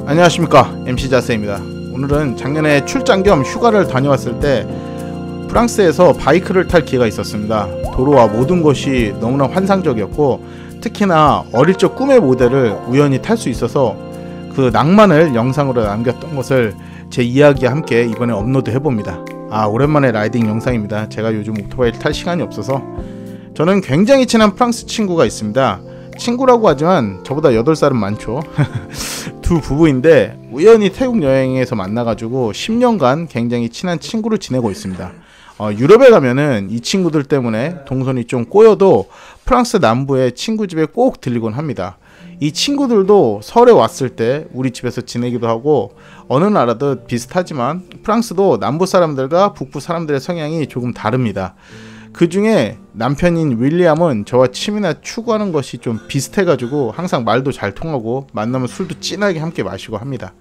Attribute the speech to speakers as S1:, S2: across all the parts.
S1: 안녕하십니까, MC 자세입니다. 오늘은 작년에 출장 겸 휴가를 다녀왔을 때 프랑스에서 바이크를 탈 기회가 있었습니다. 도로와 모든 것이 너무나 환상적이었고, 특히나 어릴 적 꿈의 모델을 우연히 탈 수 있어서 그 낭만을 영상으로 남겼던 것을 제 이야기와 함께 이번에 업로드 해봅니다. 오랜만에 라이딩 영상입니다. 제가 요즘 오토바이를 탈 시간이 없어서. 저는 굉장히 친한 프랑스 친구가 있습니다. 친구라고 하지만 저보다 8살은 많죠. 두 부부인데 우연히 태국 여행에서 만나가지고 10년간 굉장히 친한 친구를 지내고 있습니다. 유럽에 가면은 이 친구들 때문에 동선이 좀 꼬여도 프랑스 남부의 친구 집에 꼭 들리곤 합니다. 이 친구들도 설에 왔을 때 우리 집에서 지내기도 하고, 어느 나라도 비슷하지만 프랑스도 남부 사람들과 북부 사람들의 성향이 조금 다릅니다. 그 중에 남편인 윌리엄은 저와 취미나 추구하는 것이 좀 비슷해가지고 항상 말도 잘 통하고 만나면 술도 진하게 함께 마시고 합니다.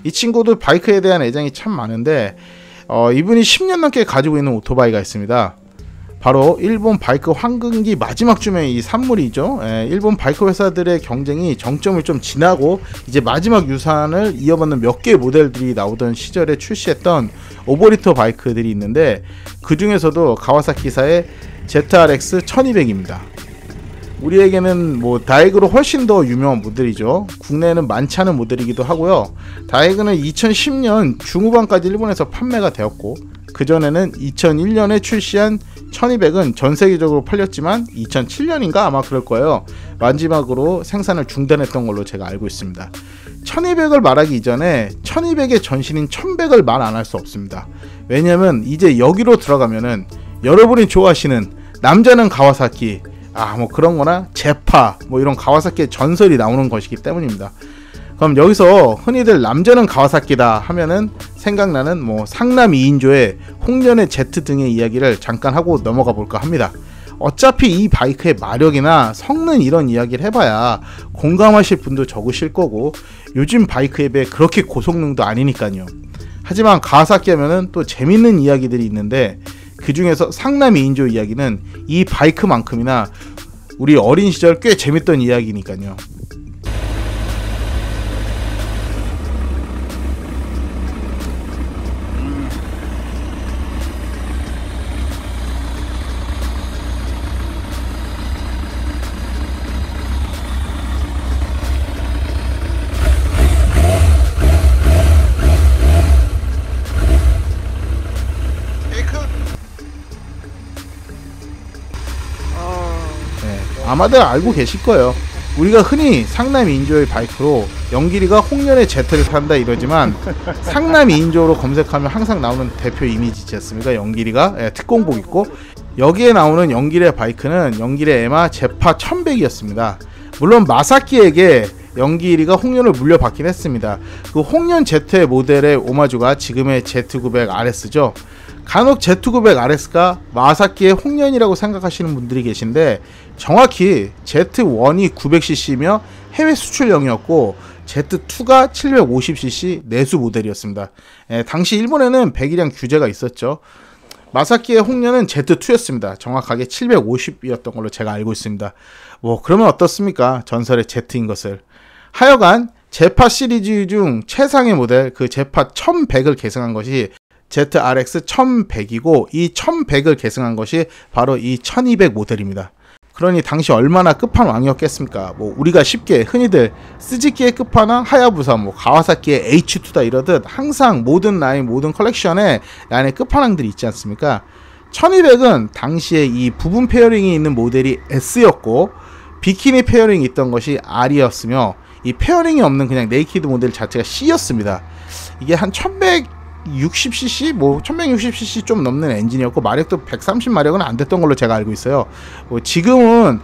S1: 이 친구도 바이크에 대한 애정이 참 많은데 이분이 10년 넘게 가지고 있는 오토바이가 있습니다. 바로 일본 바이크 황금기 마지막 쯤의 이 산물이죠. 일본 바이크 회사들의 경쟁이 정점을 좀 지나고 이제 마지막 유산을 이어받는 몇 개의 모델들이 나오던 시절에 출시했던 오버리터 바이크들이 있는데, 그 중에서도 가와사키사의 ZRX 1200입니다. 우리에게는 다이그로 훨씬 더 유명한 모델이죠. 국내에는 많지 않은 모델이기도 하고요. 다이그는 2010년 중후반까지 일본에서 판매가 되었고, 그전에는 2001년에 출시한 1200은 전 세계적으로 팔렸지만 2007년인가 아마 그럴 거예요. 마지막으로 생산을 중단했던 걸로 제가 알고 있습니다. 1200을 말하기 이전에 1200의 전신인 1100을 말 안 할 수 없습니다. 왜냐면 이제 여기로 들어가면은 여러분이 좋아하시는 남자는 가와사키, 그런 거나 제파, 이런 가와사키의 전설이 나오는 것이기 때문입니다. 그럼 여기서 흔히들 남자는 가와사키다 하면은 생각나는 상남 2인조의 홍련의 Z 등의 이야기를 잠깐 하고 넘어가 볼까 합니다. 어차피 이 바이크의 마력이나 성능 이런 이야기를 해봐야 공감하실 분도 적으실 거고, 요즘 바이크에 비해 그렇게 고성능도 아니니까요. 하지만 가와사키 하면은 또 재밌는 이야기들이 있는데, 그 중에서 상남 2인조 이야기는 이 바이크만큼이나 우리 어린 시절 꽤 재밌던 이야기니까요. 아마들 알고 계실 거예요. 우리가 흔히 상남 2인조의 바이크로 영길이가 홍련의 Z를 탄다 이러지만, 상남 2인조로 검색하면 항상 나오는 대표 이미지지 않습니까? 영길이가 특공복 입고. 여기에 나오는 영길의 바이크는 영길의 에마 제파 1100이었습니다. 물론 마사키에게 영길이가 홍련을 물려받긴 했습니다. 그 홍련 Z의 모델의 오마주가 지금의 Z900RS죠. 간혹 Z900RS가 마사키의 홍련이라고 생각하시는 분들이 계신데, 정확히 Z1이 900cc며 해외 수출형이었고 Z2가 750cc 내수 모델이었습니다. 당시 일본에는 배기량 규제가 있었죠. 마사키의 홍련은 Z2였습니다. 정확하게 750이었던 걸로 제가 알고 있습니다. 그러면 어떻습니까? 전설의 Z인 것을. 하여간 제파 시리즈 중 최상의 모델, 그 제파 1100을 계승한 것이 ZRX 1100이고, 이 1100을 계승한 것이 바로 이 1200 모델입니다. 그러니 당시 얼마나 끝판왕이었겠습니까? 우리가 쉽게 흔히들 스즈키의 끝판왕 하야부사, 가와사키의 H2다 이러듯 항상 모든 라인, 모든 컬렉션에 라인의 끝판왕들이 있지 않습니까? 1200은 당시에 이 부분 페어링이 있는 모델이 S였고, 비키니 페어링이 있던 것이 R이었으며, 이 페어링이 없는 그냥 네이키드 모델 자체가 C였습니다. 이게 한 1160cc, 1160cc 좀 넘는 엔진이었고, 마력도 130마력은 안 됐던 걸로 제가 알고 있어요. 지금은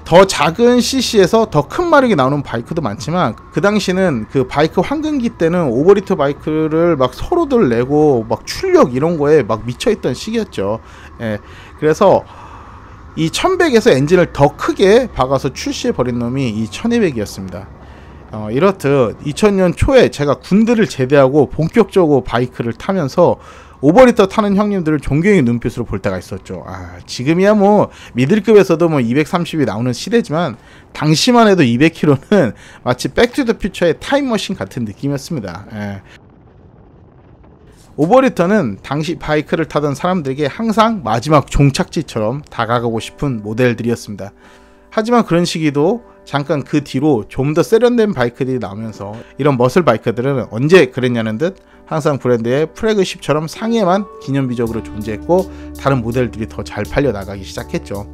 S1: 더 작은 cc에서 더 큰 마력이 나오는 바이크도 많지만, 그 당시는 그 바이크 황금기 때는 오버리터 바이크를 막 서로들 내고 막 출력 이런 거에 막 미쳐있던 시기였죠. 그래서 이 1100에서 엔진을 더 크게 박아서 출시해버린 놈이 이 1200이었습니다. 이렇듯 2000년 초에 제가 군대를 제대하고 본격적으로 바이크를 타면서 오버리터 타는 형님들을 존경의 눈빛으로 볼 때가 있었죠. 지금이야 뭐 미들급에서도 뭐 230이 나오는 시대지만 당시만 해도 200km는 마치 백투더퓨처의 타임머신 같은 느낌이었습니다. 오버리터는 당시 바이크를 타던 사람들에게 항상 마지막 종착지처럼 다가가고 싶은 모델들이었습니다. 하지만 그런 시기도 잠깐 그 뒤로 좀 더 세련된 바이크들이 나오면서 이런 머슬 바이크들은 언제 그랬냐는 듯 항상 브랜드의 플래그십처럼 상위에만 기념비적으로 존재했고 다른 모델들이 더 잘 팔려 나가기 시작했죠.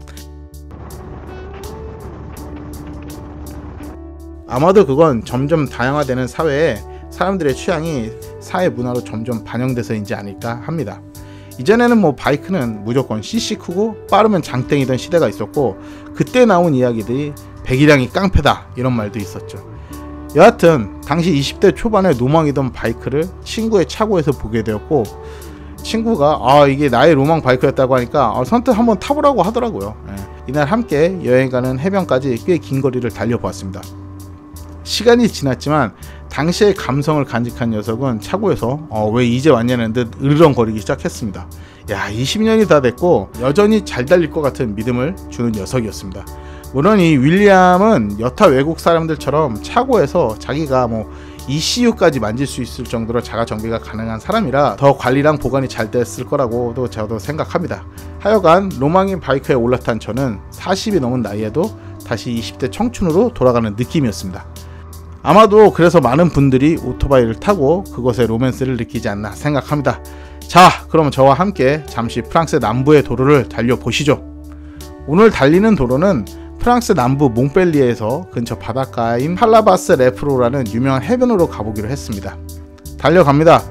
S1: 아마도 그건 점점 다양화되는 사회에 사람들의 취향이 사회 문화로 점점 반영돼서인지 아닐까 합니다. 이전에는 뭐 바이크는 무조건 CC 크고 빠르면 장땡이던 시대가 있었고 그때 나온 이야기들이 배기량이 깡패다 이런 말도 있었죠. 여하튼 당시 20대 초반에 로망이던 바이크를 친구의 차고에서 보게 되었고 친구가 이게 나의 로망 바이크였다고 하니까 선뜻 한번 타보라고 하더라고요. 이날 함께 여행 가는 해변까지 꽤 긴 거리를 달려보았습니다. 시간이 지났지만 당시의 감성을 간직한 녀석은 차고에서 왜 이제 왔냐는 듯 으르렁거리기 시작했습니다. 20년이 다 됐고 여전히 잘 달릴 것 같은 믿음을 주는 녀석이었습니다. 물론 이 윌리엄은 여타 외국 사람들처럼 차고에서 자기가 뭐 ECU까지 만질 수 있을 정도로 자가 정비가 가능한 사람이라 더 관리랑 보관이 잘 됐을 거라고도 저도 생각합니다. 하여간 로망인 바이크에 올라탄 저는 40이 넘은 나이에도 다시 20대 청춘으로 돌아가는 느낌이었습니다. 아마도 그래서 많은 분들이 오토바이를 타고 그것의 로맨스를 느끼지 않나 생각합니다. 자, 그럼 저와 함께 잠시 프랑스 남부의 도로를 달려보시죠. 오늘 달리는 도로는 프랑스 남부 몽펠리에에서 근처 바닷가인 팔라바스 레프로라는 유명한 해변으로 가보기로 했습니다. 달려갑니다.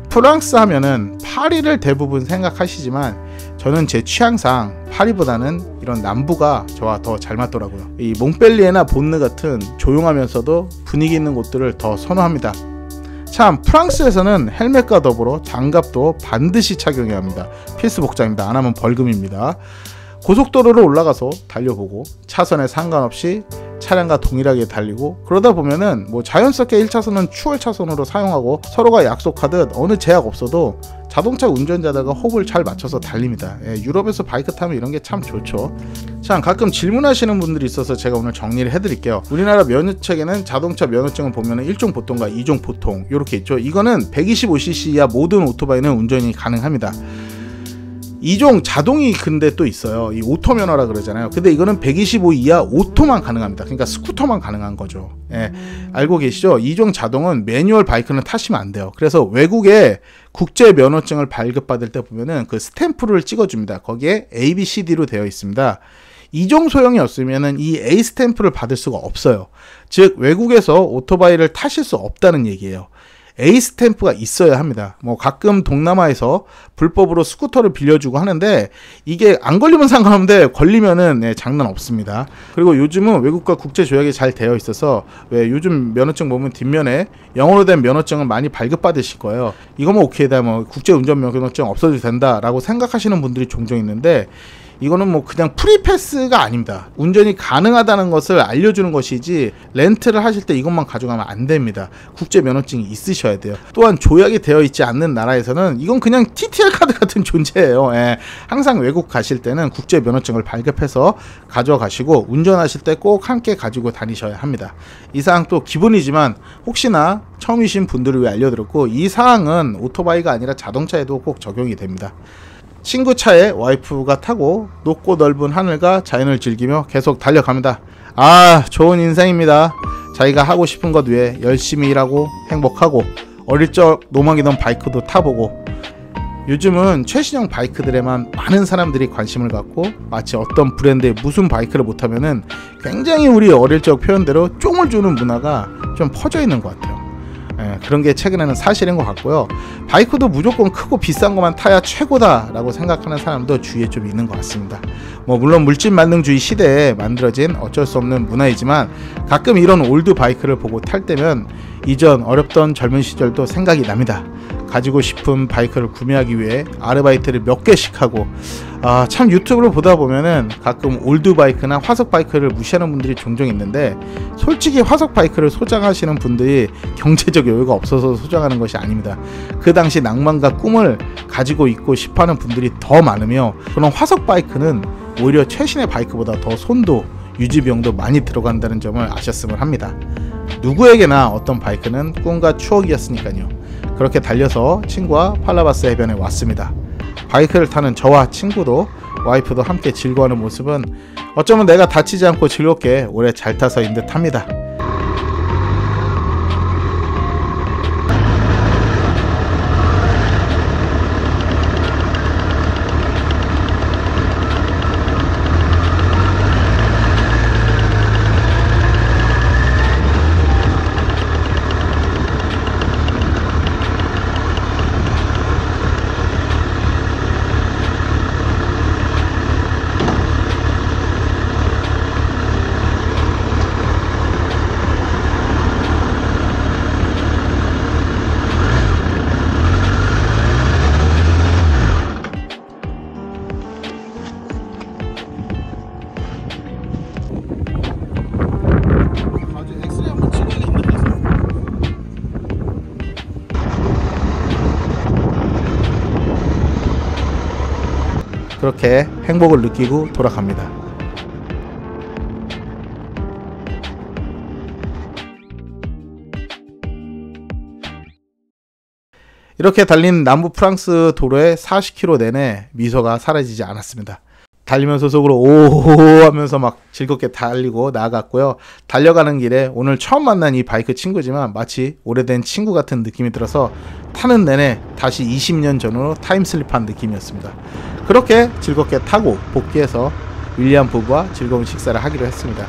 S1: 프랑스 하면은 파리를 대부분 생각하시지만 저는 제 취향상 파리보다는 이런 남부가 저와 더 잘 맞더라고요. 이 몽펠리에나 본느 같은 조용하면서도 분위기 있는 곳들을 더 선호합니다. 참, 프랑스에서는 헬멧과 더불어 장갑도 반드시 착용해야 합니다. 필수 복장입니다. 안 하면 벌금입니다. 고속도로를 올라가서 달려보고 차선에 상관없이 차량과 동일하게 달리고 그러다 보면은 뭐 자연스럽게 1차선은 추월 차선으로 사용하고 서로가 약속하듯 어느 제약 없어도 자동차 운전자들과 호흡을 잘 맞춰서 달립니다. 유럽에서 바이크 타면 이런 게 참 좋죠. 참, 가끔 질문하시는 분들이 있어서 제가 오늘 정리를 해드릴게요. 우리나라 면허책에는 자동차 면허증을 보면은 1종 보통과 2종 보통 이렇게 있죠. 이거는 125cc 이하 모든 오토바이는 운전이 가능합니다. 2종 자동이 근데 또 있어요. 이 오토 면허라 그러잖아요. 근데 이거는 125 이하 오토만 가능합니다. 그러니까 스쿠터만 가능한 거죠. 알고 계시죠? 2종 자동은 매뉴얼 바이크는 타시면 안 돼요. 그래서 외국에 국제 면허증을 발급받을 때 보면은 그 스탬프를 찍어줍니다. 거기에 A, B, C, D로 되어 있습니다. 2종 소형이 없으면은 이 A 스탬프를 받을 수가 없어요. 즉 외국에서 오토바이를 타실 수 없다는 얘기예요. A 스탬프가 있어야 합니다. 뭐 가끔 동남아에서 불법으로 스쿠터를 빌려주고 하는데 이게 안 걸리면 상관없는데 걸리면은 장난 없습니다. 그리고 요즘은 외국과 국제 조약이 잘 되어 있어서 왜 요즘 면허증 보면 뒷면에 영어로 된 면허증을 많이 발급받으실 거예요. 이거면 오케이다, 뭐 국제 운전 면허증 없어도 된다라고 생각하시는 분들이 종종 있는데 이거는 뭐 그냥 프리패스가 아닙니다. 운전이 가능하다는 것을 알려주는 것이지 렌트를 하실 때 이것만 가져가면 안 됩니다. 국제 면허증이 있으셔야 돼요. 또한 조약이 되어 있지 않는 나라에서는 이건 그냥 TTR 카드 같은 존재예요. 항상 외국 가실 때는 국제 면허증을 발급해서 가져가시고 운전하실 때 꼭 함께 가지고 다니셔야 합니다. 이 사항 또 기본이지만 혹시나 처음이신 분들을 위해 알려드렸고 이 사항은 오토바이가 아니라 자동차에도 꼭 적용이 됩니다. 친구 차에 와이프가 타고 높고 넓은 하늘과 자연을 즐기며 계속 달려갑니다. 좋은 인생입니다. 자기가 하고 싶은 것 위해 열심히 일하고 행복하고 어릴 적 로망이던 바이크도 타보고 요즘은 최신형 바이크들에만 많은 사람들이 관심을 갖고 마치 어떤 브랜드의 무슨 바이크를 못하면은 굉장히 우리 어릴 적 표현대로 쫑을 주는 문화가 좀 퍼져 있는 것 같아요. 그런 게 최근에는 사실인 것 같고요. 바이크도 무조건 크고 비싼 것만 타야 최고다 라고 생각하는 사람도 주위에 좀 있는 것 같습니다. 뭐 물론 물질 만능주의 시대에 만들어진 어쩔 수 없는 문화이지만 가끔 이런 올드 바이크를 보고 탈 때면 이전 어렵던 젊은 시절도 생각이 납니다. 가지고 싶은 바이크를 구매하기 위해 아르바이트를 몇 개씩 하고, 참 유튜브를 보다 보면은 가끔 올드 바이크나 화석 바이크를 무시하는 분들이 종종 있는데, 솔직히 화석 바이크를 소장하시는 분들이 경제적 여유가 없어서 소장하는 것이 아닙니다. 그 당시 낭만과 꿈을 가지고 있고 싶어하는 분들이 더 많으며, 그런 화석 바이크는 오히려 최신의 바이크보다 더 손도 유지 비용도 많이 들어간다는 점을 아셨으면 합니다. 누구에게나 어떤 바이크는 꿈과 추억이었으니까요. 그렇게 달려서 친구와 팔라바스 해변에 왔습니다. 바이크를 타는 저와 친구도 와이프도 함께 즐거워하는 모습은 어쩌면 내가 다치지 않고 즐겁게 오래 잘 타서인 듯 합니다. 그렇게 행복을 느끼고 돌아갑니다. 이렇게 달린 남부 프랑스 도로의 40km 내내 미소가 사라지지 않았습니다. 달리면서 속으로 오호호 하면서 막 즐겁게 달리고 나아갔고요. 달려가는 길에 오늘 처음 만난 이 바이크 친구지만 마치 오래된 친구 같은 느낌이 들어서 타는 내내 다시 20년 전으로 타임슬립한 느낌이었습니다. 그렇게 즐겁게 타고 복귀해서 윌리엄 부부와 즐거운 식사를 하기로 했습니다.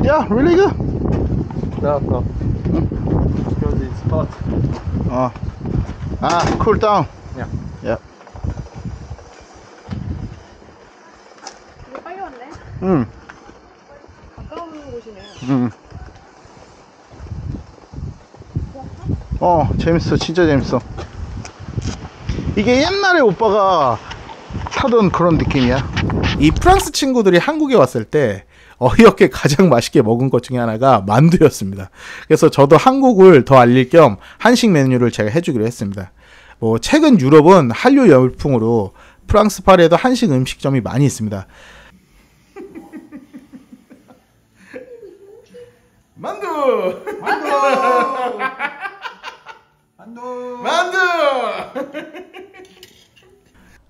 S1: Yeah, really good.
S2: No. Because it's hot.
S1: Cool down.
S2: Yeah.
S1: Yeah.
S3: 되게 빨리 왔네. 가까운 곳이네.
S1: 재밌어. 진짜 재밌어. 이게 옛날에 오빠가 타던 그런 느낌이야. 이 프랑스 친구들이 한국에 왔을 때 어이없게 가장 맛있게 먹은 것 중에 하나가 만두였습니다. 그래서 저도 한국을 더 알릴 겸 한식 메뉴를 제가 해주기로 했습니다. 최근 유럽은 한류 열풍으로 프랑스 파리에도 한식 음식점이 많이 있습니다. 만두!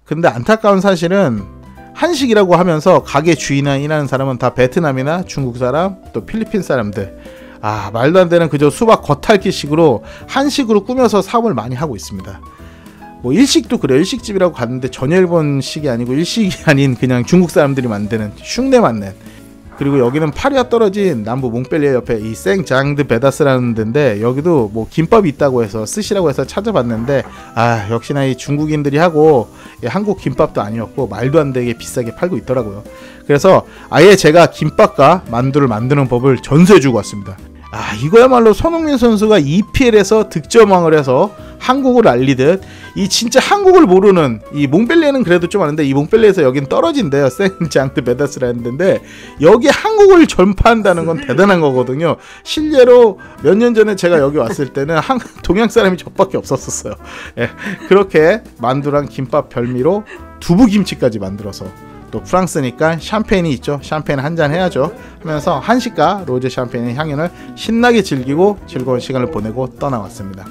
S1: 근데 안타까운 사실은 한식이라고 하면서 가게 주인이나 일하는 사람은 다 베트남이나 중국 사람, 또 필리핀 사람들. 말도 안 되는 그저 수박 겉핥기식으로 한식으로 꾸며서 사업을 많이 하고 있습니다. 일식도 그래요. 일식집이라고 갔는데 전혀 일본식이 아니고 일식이 아닌 그냥 중국 사람들이 만드는 흉내 맞는. 그리고 여기는 파리와 떨어진 남부 몽펠리에 옆에 이 생장드 베다스라는 데인데, 여기도 김밥이 있다고 해서 스시라고 해서 찾아봤는데 역시나 이 중국인들이 하고 한국 김밥도 아니었고 말도 안 되게 비싸게 팔고 있더라고요. 그래서 아예 제가 김밥과 만두를 만드는 법을 전수해주고 왔습니다. 이거야말로 손흥민 선수가 EPL에서 득점왕을 해서 한국을 알리듯, 이 진짜 한국을 모르는, 이 몽펠리에는 그래도 좀 아는데 이 몽펠리에서 여긴 떨어진대요. 생장드 베다스라는 데인데 여기 한국을 전파한다는 건 대단한 거거든요. 실제로 몇 년 전에 제가 여기 왔을 때는 동양 사람이 저밖에 없었어요. 그렇게 만두랑 김밥 별미로 두부김치까지 만들어서, 또 프랑스니까 샴페인이 있죠. 샴페인 한잔 해야죠 하면서 한식과 로제 샴페인의 향연을 신나게 즐기고 즐거운 시간을 보내고 떠나왔습니다.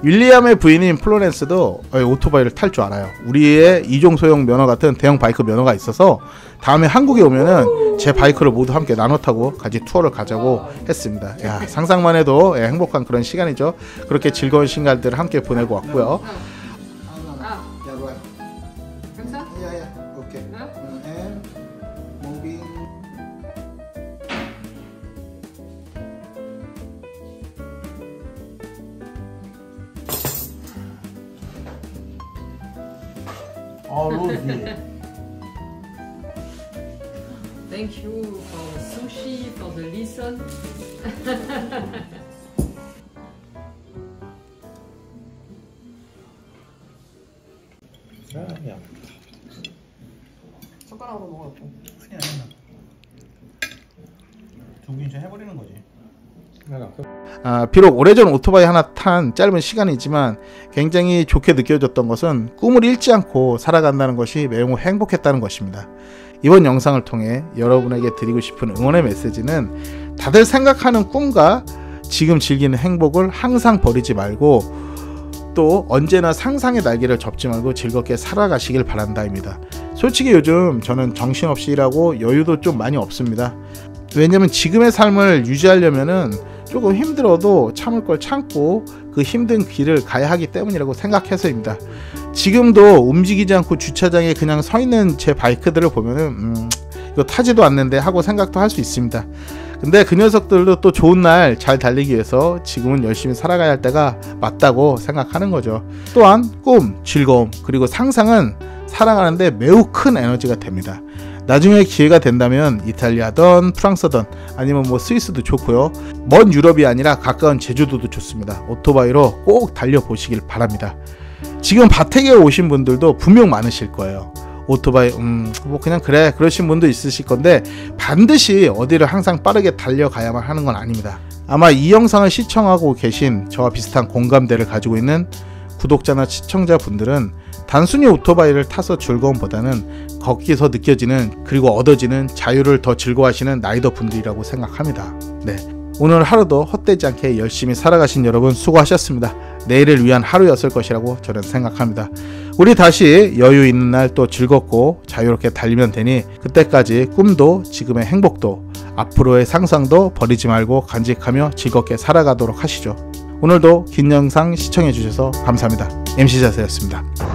S1: 윌리엄의 부인인 플로렌스도 오토바이를 탈 줄 알아요. 우리의 이종소형 면허 같은 대형 바이크 면허가 있어서 다음에 한국에 오면은 제 바이크를 모두 함께 나눠 타고 같이 투어를 가자고 했습니다. 상상만 해도 행복한 그런 시간이죠. 그렇게 즐거운 시간들을 함께 보내고 왔고요.
S3: Thank you for
S4: sushi, for the listen.
S1: 야.
S2: 젓가락으로 먹었고.
S1: 아니야. 조గింше 해버리는 거지.
S2: 하나.
S1: 비록 오래전 오토바이 하나 탄 짧은 시간이지만 굉장히 좋게 느껴졌던 것은 꿈을 잃지 않고 살아간다는 것이 매우 행복했다는 것입니다. 이번 영상을 통해 여러분에게 드리고 싶은 응원의 메시지는 다들 생각하는 꿈과 지금 즐기는 행복을 항상 버리지 말고 또 언제나 상상의 날개를 접지 말고 즐겁게 살아가시길 바란다입니다. 솔직히 요즘 저는 정신없이 일하고 여유도 좀 많이 없습니다. 왜냐면 지금의 삶을 유지하려면은 조금 힘들어도 참을 걸 참고 그 힘든 길을 가야 하기 때문이라고 생각해서입니다. 지금도 움직이지 않고 주차장에 그냥 서 있는 제 바이크들을 보면은 이거 타지도 않는데 하고 생각도 할 수 있습니다. 근데 그 녀석들도 또 좋은 날 잘 달리기 위해서 지금은 열심히 살아가야 할 때가 맞다고 생각하는 거죠. 또한 꿈, 즐거움, 그리고 상상은 살아가는데 매우 큰 에너지가 됩니다. 나중에 기회가 된다면 이탈리아든 프랑스든 아니면 뭐 스위스도 좋고요. 먼 유럽이 아니라 가까운 제주도도 좋습니다. 오토바이로 꼭 달려보시길 바랍니다. 지금 바택에 오신 분들도 분명 많으실 거예요. 오토바이 뭐 그냥 그래 그러신 분도 있으실 건데 반드시 어디를 항상 빠르게 달려가야만 하는 건 아닙니다. 아마 이 영상을 시청하고 계신 저와 비슷한 공감대를 가지고 있는 구독자나 시청자분들은 단순히 오토바이를 타서 즐거움보다는 거기서 느껴지는 그리고 얻어지는 자유를 더 즐거워하시는 라이더 분들이라고 생각합니다. 네, 오늘 하루도 헛되지 않게 열심히 살아가신 여러분 수고하셨습니다. 내일을 위한 하루였을 것이라고 저는 생각합니다. 우리 다시 여유 있는 날 또 즐겁고 자유롭게 달리면 되니 그때까지 꿈도 지금의 행복도 앞으로의 상상도 버리지 말고 간직하며 즐겁게 살아가도록 하시죠. 오늘도 긴 영상 시청해 주셔서 감사합니다. MC 자세였습니다.